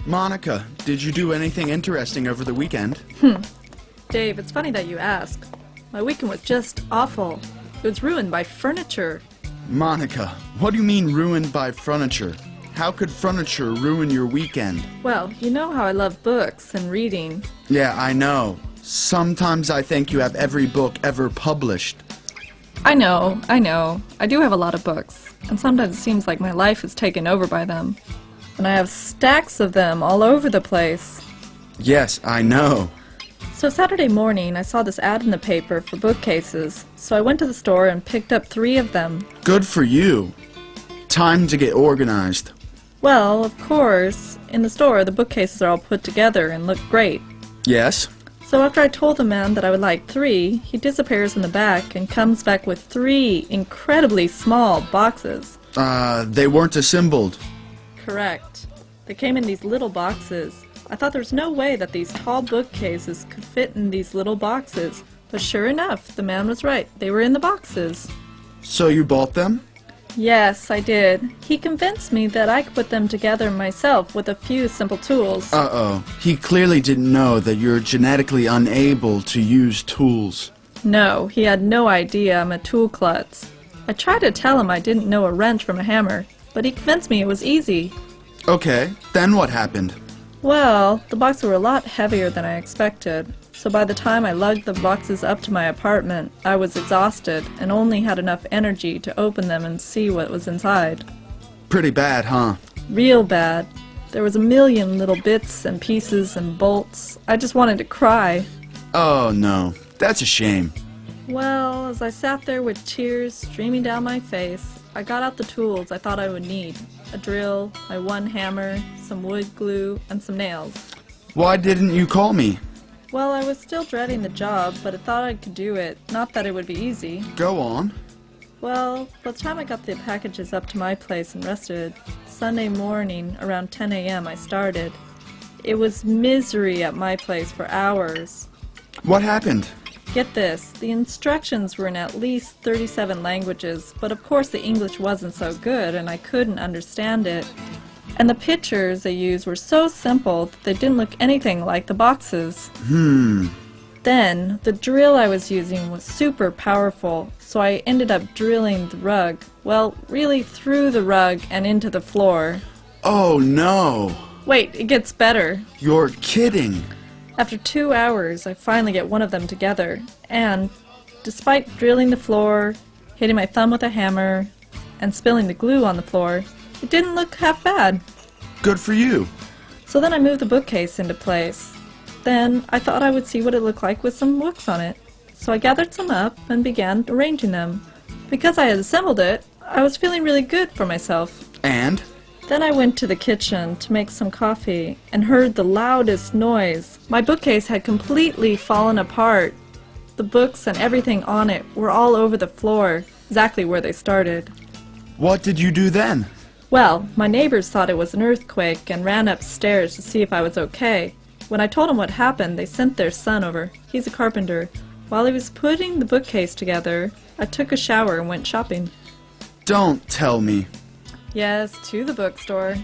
Monica, did you do anything interesting over the weekend? Dave, it's funny that you ask. My weekend was just awful. It was ruined by furniture. Monica, what do you mean ruined by furniture? How could furniture ruin your weekend? Well, you know how I love books and reading. Yeah, I know. Sometimes I think you have every book ever published. I know. I do have a lot of books, and sometimes it seems like my life is taken over by them. And I have stacks of them all over the place. Yes, I know. So Saturday morning, I saw this ad in the paper for bookcases, so I went to the store and picked up 3 of them. Good for you. Time to get organized. Well, of course, in the store the bookcases are all put together and look great. Yes? So after I told the man that I would like 3, he disappears in the back and comes back with 3 incredibly small boxes. They weren't assembled. Correct. They came in these little boxes. I thought there was no way that these tall bookcases could fit in these little boxes, but sure enough, the man was right. They were in the boxes. So you bought them? Yes, I did. He convinced me that I could put them together myself with a few simple tools. Uh-oh. He clearly didn't know that you're genetically unable to use tools. No, he had no idea I'm a tool klutz. I tried to tell him I didn't know a wrench from a hammer, but he convinced me it was easy. Okay, then what happened? Well, the boxes were a lot heavier than I expected, so by the time I lugged the boxes up to my apartment, I was exhausted and only had enough energy to open them and see what was inside. Pretty bad, huh? Real bad. There was a million little bits and pieces and bolts. I just wanted to cry. Oh no, that's a shame. Well, as I sat there with tears streaming down my face, I got out the tools I thought I would need. A drill, my one hammer, some wood glue, and some nails. Why didn't you call me? Well, I was still dreading the job, but I thought I could do it. Not that it would be easy. Go on. Well, by the time I got the packages up to my place and rested, Sunday morning around 10 a.m. I started. It was misery at my place for hours. What happened? Get this, the instructions were in at least 37 languages, but of course the English wasn't so good and I couldn't understand it. And the pictures they used were so simple that they didn't look anything like the boxes. Then, the drill I was using was super powerful, so I ended up drilling the rug. Well, really through the rug and into the floor. Oh no! Wait, it gets better. You're kidding! After 2 hours, I finally get one of them together, and despite drilling the floor, hitting my thumb with a hammer, and spilling the glue on the floor, it didn't look half bad. Good for you! So then I moved the bookcase into place. Then I thought I would see what it looked like with some books on it. So I gathered some up and began arranging them. Because I had assembled it, I was feeling really good for myself. And? Then I went to the kitchen to make some coffee and heard the loudest noise. My bookcase had completely fallen apart. The books and everything on it were all over the floor, exactly where they started. What did you do then? Well, my neighbors thought it was an earthquake and ran upstairs to see if I was okay. When I told them what happened, they sent their son over. He's a carpenter. While he was putting the bookcase together, I took a shower and went shopping. Don't tell me. Yes, to the bookstore.